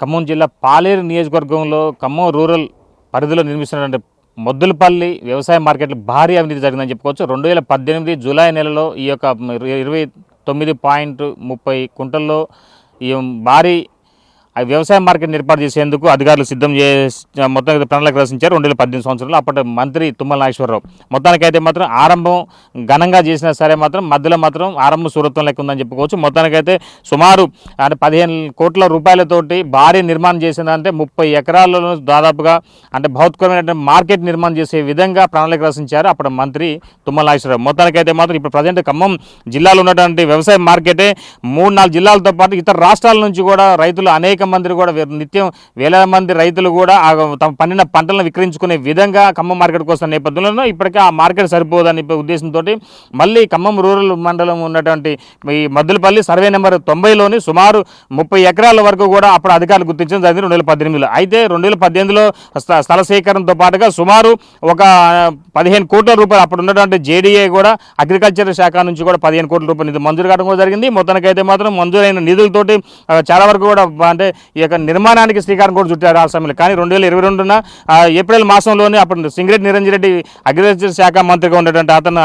ఖమ్మం జిల్లా పాలేరు నియోజకవర్గంలో ఖమ్మం రూరల్ పరిధిలో నిర్మిస్తున్నటువంటి మొద్దులపల్లి వ్యవసాయ మార్కెట్లో భారీ అవినీతి జరిగిందని చెప్పుకోవచ్చు. 2018 జూలై నెలలో ఈ యొక్క 29.30 కుంటల్లో ఈ భారీ వ్యవసాయ మార్కెట్ ఏర్పాటు చేసేందుకు అధికారులు సిద్ధం మొత్తం ప్రణాళిక రచించారు 2018 సంవత్సరంలో. అప్పటి మంత్రి తుమ్మల నాగేశ్వరరావు మొత్తానికైతే మాత్రం ఆరంభం ఘనంగా చేసినా సరే మాత్రం మధ్యలో మాత్రం ఆరంభం సూరత్వం లెక్క ఉందని చెప్పుకోవచ్చు. మొత్తానికైతే సుమారు అంటే 15 కోట్ల రూపాయలతోటి భారీ నిర్మాణం చేసిందంటే 30 ఎకరాలలో దాదాపుగా అంటే భౌతికమైన మార్కెట్ నిర్మాణం చేసే విధంగా ప్రణాళిక రచించారు అప్పటి మంత్రి తుమ్మల నాగేశ్వరరావు. మొత్తానికైతే మాత్రం ఇప్పుడు ప్రజెంట్ ఖమ్మం జిల్లాలో ఉన్నటువంటి వ్యవసాయ మార్కెటే 3-4 జిల్లాలతో పాటు ఇతర రాష్ట్రాల నుంచి కూడా రైతులు అనేక మంది కూడా నిత్యం వేల మంది రైతులు కూడా తమ పండిన పంటలను విక్రయించుకునే విధంగా ఖమ్మం మార్కెట్కి వస్తున్న నేపథ్యంలో ఇప్పటికే ఆ మార్కెట్ సరిపోదని ఉద్దేశంతో మళ్ళీ ఖమ్మం రూరల్ మండలం ఉన్నటువంటి ఈ మద్దులపల్లి సర్వే నెంబర్ 90లోని సుమారు 30 ఎకరాల వరకు కూడా అప్పుడు అధికారులు గుర్తించడం జరిగింది 2018లో. అయితే 2018లో స్థల సేకరణతో పాటుగా సుమారు ఒక 15 కోట్ల రూపాయలు అప్పుడు ఉన్నటువంటి జేడీఏ కూడా అగ్రికల్చర్ శాఖ నుంచి కూడా 15 కోట్ల రూపాయలు నిధులు మంజూరు కావడం కూడా జరిగింది. మొత్తానికైతే మాత్రం మంజూరైన నిధులతోటి చాలా వరకు కూడా అంటే ఈ యొక్క నిర్మాణానికి శ్రీకారం కూడా చుట్టారు ఆ సమయంలో. కానీ 2022న ఏప్రిల్ మాసంలోనే అప్పుడు సింగిరెడ్డి నిరంజన్ రెడ్డి అగ్రికల్చర్ శాఖ మంత్రిగా ఉన్నటువంటి అతను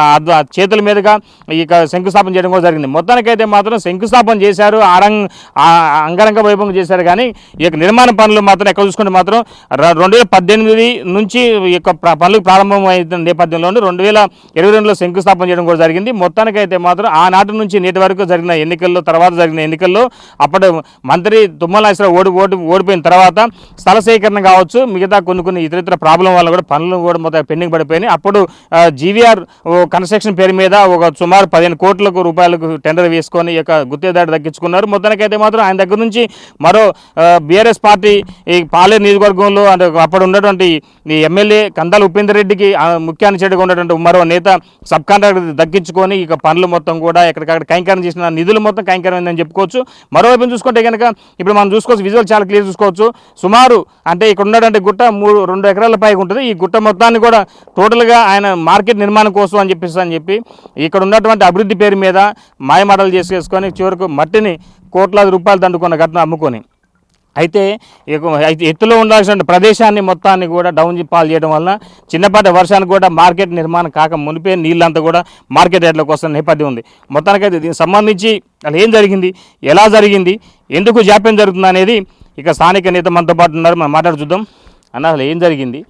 చేతుల మీదుగా ఈ శంకుస్థాపన చేయడం కూడా జరిగింది. మొత్తానికైతే మాత్రం శంకుస్థాపన చేశారు, అంగరంగ వైభవం చేశారు. కానీ ఈ యొక్క నిర్మాణ పనులు మాత్రం ఎక్కడ చూసుకుంటే మాత్రం 2018 నుంచి ఈ యొక్క పనులు ప్రారంభమైన నేపథ్యంలోనే 2022లో శంకుస్థాపన చేయడం కూడా జరిగింది. మొత్తానికైతే మాత్రం ఆనాటి నుంచి నేటి వరకు జరిగిన ఎన్నికల్లో తర్వాత జరిగిన ఎన్నికల్లో అప్పుడు మంత్రి తుమ్మల ఓడిపోయిన తర్వాత స్థల సేకరణ కావచ్చు, మిగతా కొన్ని ఇతర ప్రాబ్లం వల్ల కూడా పనులు కూడా మొత్తం పెండింగ్ పడిపోయినాయి. అప్పుడు జీవీఆర్ కన్స్ట్రక్షన్ పేరు మీద ఒక సుమారు 15 కోట్ల రూపాయలకు టెండర్ వేసుకొని ఈ యొక్క గుత్తేదారు దక్కించుకున్నారు. మొత్తానికైతే మాత్రం ఆయన దగ్గర నుంచి మరో బీఆర్ఎస్ పార్టీ ఈ పాలేరు నియోజకవర్గంలో అంటే అప్పుడు ఉన్నటువంటి ఈ ఎమ్మెల్యే కందాల ఉపేందర్ రెడ్డికి ముఖ్య అనుచరుడిగా ఉన్నటువంటి మరో నేత సబ్ కాంట్రాక్టర్ దక్కించుకొని ఇక పనులు మొత్తం కూడా ఎక్కడికక్కడ కైంకర్యం చేసిన నిధులు మొత్తం కైంకర్యమైందని చెప్పుకోవచ్చు. మరోవైపు చూసుకుంటే కనుక ఇప్పుడు మనం చూసుకోవచ్చు, విజువల్ చాలా క్లియర్ చూసుకోవచ్చు. సుమారు అంటే ఇక్కడ ఉన్నటువంటి గుట్ట 2 ఎకరాల పైకి ఉంటుంది. ఈ గుట్ట మొత్తాన్ని కూడా టోటల్గా ఆయన మార్కెట్ నిర్మాణం కోసం అని చెప్పి ఇక్కడ ఉన్నటువంటి అభివృద్ధి పేరు మీద మాయమాటలు చేసుకొని చివరకు మట్టిని కోట్లాది రూపాయలు దండుకున్న ఘటన అమ్ముకొని అయితే ఎత్తులో ఉండాల్సిన ప్రదేశాన్ని మొత్తాన్ని కూడా డౌన్ పాలు చేయడం వలన చిన్నపాటి వర్షానికి కూడా మార్కెట్ నిర్మాణం కాక మునిపే నీళ్ళంతా కూడా మార్కెట్ రేట్లోకి వస్తున్న నేపథ్యం ఉంది. మొత్తానికైతే దీనికి సంబంధించి అసలు ఏం జరిగింది, ఎలా జరిగింది, ఎందుకు జాప్యం జరుగుతుంది అనేది ఇక స్థానిక నేత మనతో పాటు ఉన్నారు, మనం మాట్లాడి చూద్దాం. అన్న అసలు ఏం జరిగింది?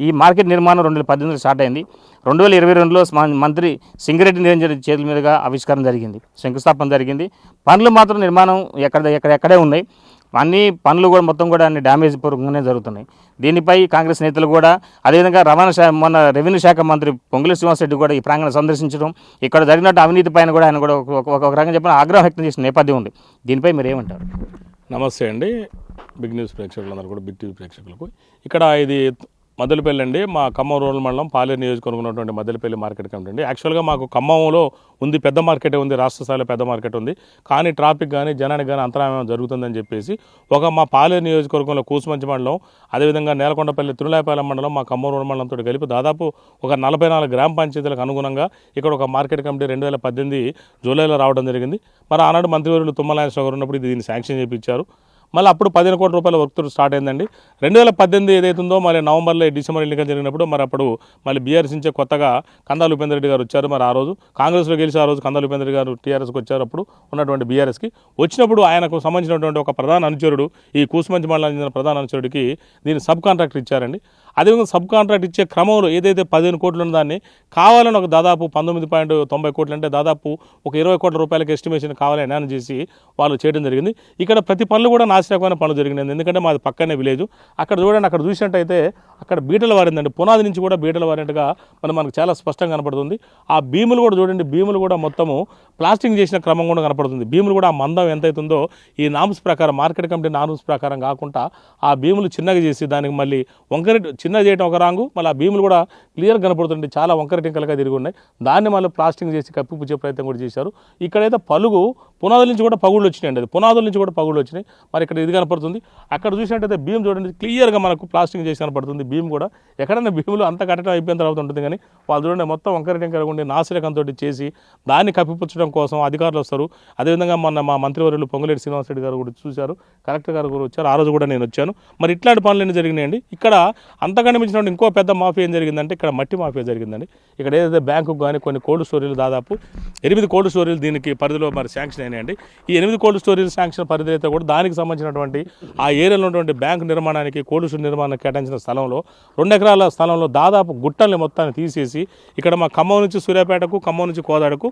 ఈ మార్కెట్ నిర్మాణం 2018లో స్టార్ట్ అయింది. 2022లో మంత్రి సింగిరెడ్డి నిరంజన్ రెడ్డి చేతుల మీదుగా ఆవిష్కరణ జరిగింది, శంకుస్థాపన జరిగింది. పనులు మాత్రం నిర్మాణం ఎక్కడే ఉన్నాయి. అన్ని పనులు కూడా మొత్తం కూడా అన్ని డ్యామేజ్ పూర్వకంగానే జరుగుతున్నాయి. దీనిపై కాంగ్రెస్ నేతలు కూడా అదేవిధంగా మొన్న రెవెన్యూ శాఖ మంత్రి పొంగులేటి శ్రీనివాసరెడ్డి కూడా ఈ ప్రాంగణం సందర్శించడం, ఇక్కడ జరిగినట్టు అవినీతి పైన కూడా ఆయన కూడా ఒక రకంగా చెప్పిన ఆగ్రహం వ్యక్తం చేసిన నేపథ్యం ఉంది. దీనిపై మీరు ఏమంటారు? నమస్తే అండి, బిగ్ న్యూస్ ప్రేక్షకులందరూ కూడా, బిగ్ టీవీ ప్రేక్షకులకు. ఇక్కడ ఇది మద్దెలపల్లి అండి, మా ఖమ్మం రూరల్ మండలం పాలేరు నియోజకవర్గం ఉన్నటువంటి మద్దెలపల్లి మార్కెట్ కమిటీ అండి. యాక్చువల్గా మాకు ఖమ్మంలో ఉంది, పెద్ద మార్కెటే ఉంది, రాష్ట్ర స్థాయిలో పెద్ద మార్కెట్ ఉంది. కానీ ట్రాఫిక్ కానీ జనానికి కానీ అంతరాయం జరుగుతుందని చెప్పేసి మా పాలేరు నియోజకవర్గంలో కూసుమంచి మండలం, అదేవిధంగా నేలకొండపల్లి తిరులాయపాలెం మండలం, మా ఖమ్మం రూరల్ మండలంతో కలిపి దాదాపు ఒక 44 గ్రామ పంచాయతీలకు అనుగుణంగా ఇక్కడ ఒక మార్కెట్ కమిటీ 2018 జూలైలో రావడం జరిగింది. మరి ఆనాడు మంత్రివర్యులు తుమ్మల నాగేశ్వరరావు గారు ఉన్నప్పుడు దీన్ని శాంక్షన్ చేయించారు. మళ్ళీ అప్పుడు 15 కోట్ల రూపాయల వర్క్ స్టార్ట్ అయిందండి. 2018 ఏదైతుందో మరి నవంబర్లో డిసెంబర్ ఎన్నికలు జరిగినప్పుడు మరి అప్పుడు మళ్ళీ బీఆర్ఎస్ నుంచే కొత్తగా కందాల ఉపేందర్ రెడ్డి గారు వచ్చారు. మరి ఆ రోజు కాంగ్రెస్లో గెలిచి ఆ రోజు కందాల ఉపేందర్ రెడ్డి గారు టీఆర్ఎస్కి వచ్చారు. అప్పుడు ఉన్నటువంటి బీఆర్ఎస్కి వచ్చినప్పుడు ఆయనకు సంబంధించినటువంటి ఒక ప్రధాన అనుచరుడు, ఈ కూసుమంచి మండలానికి చెందిన ప్రధాన అనుచరుడికి దీన్ని సబ్ కాంట్రాక్ట్ ఇచ్చారండి. అదేవిధంగా సబ్ కాంట్రాక్ట్ ఇచ్చే క్రమంలో ఏదైతే 15 కోట్లు ఉన్నదాన్ని కావాలని ఒక దాదాపు 19.90 కోట్లు అంటే దాదాపు ఒక 20 కోట్ల రూపాయలకి ఎస్టిమేషన్ కావాలని అనౌన్స్ చేసి వాళ్ళు చేయడం జరిగింది. ఇక్కడ ప్రతి పనులు కూడా నాశనకమైన పనులు జరిగినాయి. ఎందుకంటే మాది పక్కనే విలేజ్. అక్కడ చూడండి, అక్కడ చూసినట్టయితే అక్కడ బీటలు వారిందండి, పునాది నుంచి కూడా బీటలు వారినట్టుగా మనకు చాలా స్పష్టంగా కనపడుతుంది. ఆ భీములు కూడా చూడండి, భీములు కూడా మొత్తము ప్లాస్టింగ్ చేసిన క్రమం కూడా కనపడుతుంది. భీములు కూడా ఆ మందం ఎంతైతుందో ఈ నామ్స్ ప్రకారం, మార్కెట్ కమిటీ నామ్స్ ప్రకారం కాకుండా ఆ భీములు చిన్నగా చేసి దానికి మళ్ళీ చిన్న చేయడం ఒక రాంగు, మళ్ళీ ఆ భీములు కూడా క్లియర్గా కనపడుతుంది, చాలా వంకర టింకలుగా తిరిగి ఉన్నాయి. దాన్ని మళ్ళీ ప్లాస్టింగ్ చేసి కప్పిపుచ్చే ప్రయత్నం కూడా చేశారు. ఇక్కడైతే పునాదుల నుంచి కూడా పగుళ్ళు వచ్చినాయండి, అది పునాదుల నుంచి కూడా పగుళ్ళు వచ్చినాయి. మరి ఇక్కడ ఇక్కడ ఇది కనపడుతుంది. అక్కడ చూసినట్టయితే భీమ్ చూడండి, క్లియర్గా మనకు ప్లాస్టింగ్ చేసి కనపడుతుంది. భీమ్ కూడా ఎక్కడైనా భీములు అంత కట్టడం అయిపోయిన తర్వాత ఉంటుంది, కానీ వాళ్ళు చూడండి మొత్తం వంకర టెంకర ఉండి నాసిరకంతో చేసి దాన్ని కప్పిపుచ్చడం కోసం అధికారులు వస్తారు. అదేవిధంగా మొన్న మా మంత్రివర్యులు పొంగులేటి శ్రీనివాసరెడ్డి గారు కూడా చూశారు, కలెక్టర్ గారు కూడా వచ్చారు, ఆ రోజు కూడా నేను వచ్చాను. మరి ఇట్లాంటి పనులు ఎన్ని జరిగినాయండి. ఇక్కడ అంతకంటే మించిన ఇంకో పెద్ద మాఫియా ఏం జరిగిందంటే ఇక్కడ మట్టి మాఫియా జరిగిందండి. ఇక్కడ ఏదైతే బ్యాంకుకు కానీ కొన్ని కోల్డ్ స్టోరేజ్లు దాదాపు 8 కోల్డ్ స్టోరేజ్లు దీనికి పరిధిలో మరి శాంక్షన్ అయినాయండి. ఈ 8 కోల్డ్ స్టోరేజ్ శాంక్షన్ పరిధి అయితే కూడా దానికి సంబంధించినటువంటి ఆ ఏరియాలో ఉన్నటువంటి బ్యాంకు నిర్మాణానికి కోల్డ్ స్టోరేజ్ నిర్మాణానికి కేటాయించిన స్థలంలో 2 ఎకరాల స్థలంలో దాదాపు గుట్టల్ని మొత్తాన్ని తీసేసి ఇక్కడ మా ఖమ్మం నుంచి సూర్యాపేటకు, ఖమ్మం నుంచి కోదాడకు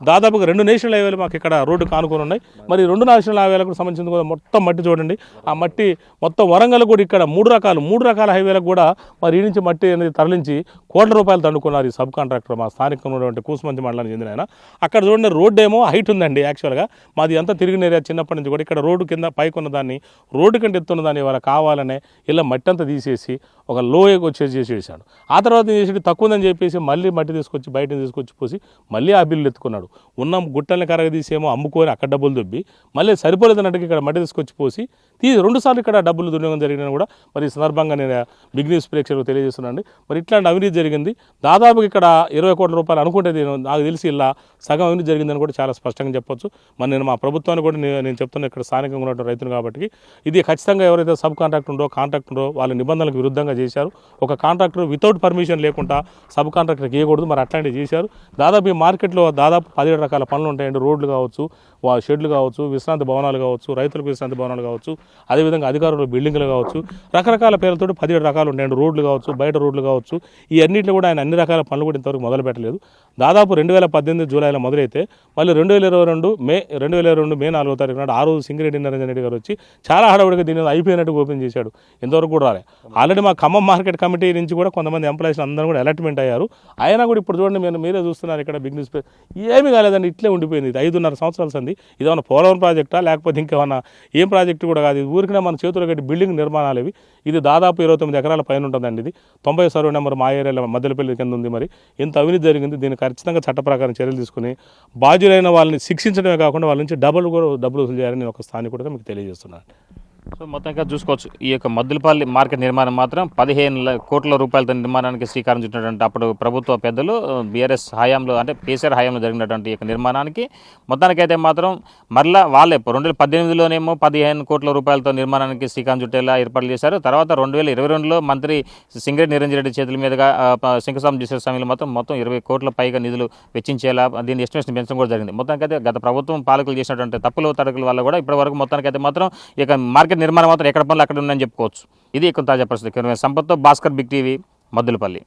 దాదాపుగా 2 నేషనల్ హైవేలు మాకు ఇక్కడ రోడ్డు కానుకొని ఉన్నాయి. మరి 2 నేషనల్ హైవేలకు సంబంధించిన కూడా మొత్తం మట్టి చూడండి. ఆ మట్టి మొత్తం వరంగల్ కూడా ఇక్కడ 3 రకాల హైవేలకు కూడా మరి ఈ నుంచి మట్టి అనేది తరలించి కోట్ల రూపాయలు దండుకున్నారు ఈ సబ్ కాంట్రాక్టర్ మా స్థానికంగా ఉన్నటువంటి కూసుమంచి మండలానికి చెందిన ఆయన. అక్కడ చూడండి రోడ్డు ఏమో హైట్ ఉందండి. యాక్చువల్గా మాది అంతా తిరిగిన ఏరియా చిన్నప్పటి నుంచి కూడా ఇక్కడ రోడ్డు కింద పైకి ఉన్న దాన్ని రోడ్డు కంటే ఎత్తున్న దాన్ని వాళ్ళ కావాలనే ఇలా మట్టి అంతా తీసేసి ఒక లోయకు వచ్చేసి చేసేసాడు. ఆ తర్వాత ఏం చేసి తక్కువ ఉందని చెప్పేసి మళ్ళీ మట్టి తీసుకొచ్చి బయటని తీసుకొచ్చి పోసి మళ్ళీ ఆ బిల్లు ఎత్తుకున్నాడు. ఉన్న గుట్టల్ని కరగదీసేమో అమ్ముకొని అక్కడ డబ్బులు దొబ్బి మళ్ళీ సరిపోలేదన్నట్టుగా ఇక్కడ మట్టి తీసుకొచ్చి పోసి 2 సార్లు ఇక్కడ డబ్బులు దుర్వినియోగం జరిగిందని కూడా మరి ఈ సందర్భంగా నేను బిగ్ న్యూస్ ప్రేక్షకులకు తెలియజేస్తున్నాను. మరి ఇట్లాంటి అవినీతి జరిగింది. దాదాపుగా ఇక్కడ 20 కోట్ల రూపాయలు అనుకుంటే నాకు తెలిసి ఇలా సగం అవినీతి జరిగిందని కూడా చాలా స్పష్టంగా చెప్పొచ్చు. మరి నేను మా ప్రభుత్వాన్ని కూడా నేను చెప్తున్నా, ఇక్కడ స్థానికంగా ఉన్నటువంటి రైతులు కాబట్టి ఇది ఖచ్చితంగా ఎవరైతే సబ్ కాంట్రాక్టర్ ఉందో కాంట్రాక్టర్ ఉందో వాళ్ళ నిబంధనలకు విరుద్ధంగా చేశారు. ఒక కాంట్రాక్టర్ వితౌట్ పర్మిషన్ లేకుండా సబ్ కాంట్రాక్టర్కి ఇవ్వకూడదు. మరి అట్లాంటివి చేశారు. దాదాపు ఈ మార్కెట్లో దాదాపు 17 రకాల పనులు ఉంటాయండి. రోడ్లు కావచ్చు, షెడ్లు కావచ్చు, విశ్రాంతి భవనాలు కావచ్చు, రైతులకు విశ్రాంతి భవనాలు కావచ్చు, అదేవిధంగా అధికారులు బిల్డింగ్లు కావచ్చు, రకరకాల పేర్లతో 17 రకాలు ఉంటాయండి. రోడ్లు కావచ్చు, బయట రోడ్లు కావచ్చు, ఈ అన్నింటిలో కూడా ఆయన అన్ని రకాల పనులు కూడా ఇంతవరకు మొదలు పెట్టలేదు. దాదాపు 2018 జూలైలో మొదలైతే మళ్ళీ 2022 మే 4వ తారీఖు నాడు ఆ రోజు సింగిరెడ్డి నిరంజన్ రెడ్డి గారు వచ్చి చాలా హడావుడిగా దీన్ని అయిపోయినట్టు ఓపెన్ చేశాడు. ఇంతవరకు కూడా రాలే. ఆల్రెడీ మా ఖమ్మం మార్కెట్ కమిటీ నుంచి కూడా కొంతమంది ఎంప్లాయీస్ అందరూ కూడా అలాట్మెంట్ అయ్యారు. అయినా కూడా ఇప్పుడు చూడండి మీరే చూస్తున్నారు ఇక్కడ బిగ్ న్యూస్ ఏమీ కాలేదండి. ఇట్లే ఉండిపోయింది. ఇది 5.5 సంవత్సరాల సంది. ఇదేమన్నా పోలవరం ప్రాజెక్టా లేకపోతే ఇంకేమన్నా ఏం ప్రాజెక్టు కూడా కాదు. ఇది ఊరికనే మన చేతులు కట్టి బిల్డింగ్ నిర్మాణాలు ఇవి. ఇది దాదాపు 29 ఎకరాల పైన ఉంటుందండి. ఇది 90 సర్వే నెంబర్ మా ఏరియాలో మద్దెలపల్లి కింద ఉంది. మరి ఇంత అవినీతి జరిగింది. దీన్ని ఖచ్చితంగా చట్ట ప్రకారం చర్యలు తీసుకుని బాధ్యులైన వాళ్ళని శిక్షించడమే కాకుండా వాళ్ళ నుంచి డబ్బులు వసూలు చేయాలని నేను ఒక స్థానికుడిగా మీకు తెలియజేస్తున్నాను. సో మొత్తంగా చూసుకోవచ్చు, ఈ యొక్క మద్దులపల్లి మార్కెట్ నిర్మాణం మాత్రం 15 కోట్ల రూపాయలతో నిర్మాణానికి శ్రీకారం చుట్టినటువంటి అప్పుడు ప్రభుత్వ పెద్దలు బీఆర్ఎస్ హయాంలో అంటే కేసీఆర్ హయాంలో జరిగినటువంటి ఈ యొక్క నిర్మాణానికి మొత్తానికైతే మాత్రం మరలా వాళ్ళే 2018లోనేమో 15 కోట్ల రూపాయలతో నిర్మాణానికి శ్రీకారం చుట్టేలా ఏర్పాట్లు చేశారు. తర్వాత 2022లో మంత్రి సింగిరెడ్డి నిరంజన్ రెడ్డి చేతుల మీదుగా శంకుస్థాపన చేసే సమయంలో మొత్తం 20 కోట్ల పైగా నిధులు వెచ్చించేలా దీని ఎస్టిమేషన్ పెంచడం కూడా జరిగింది. మొత్తానికైతే గత ప్రభుత్వం పాలకులు చేసినటువంటి తప్పులు తడకల వల్ల కూడా ఇప్పటివరకు మొత్తానికైతే మాత్రం ఈ యొక్క మార్కెట్ నిర్మాణం మాత్రం ఎక్కడ పనులు అక్కడ ఉందని చెప్పుకోవచ్చు. ఇది ఎక్కువ తాజా పరిస్థితి. సంపత్తో భాస్కర్, బిగ్ టీవీ, మద్దులపల్లి.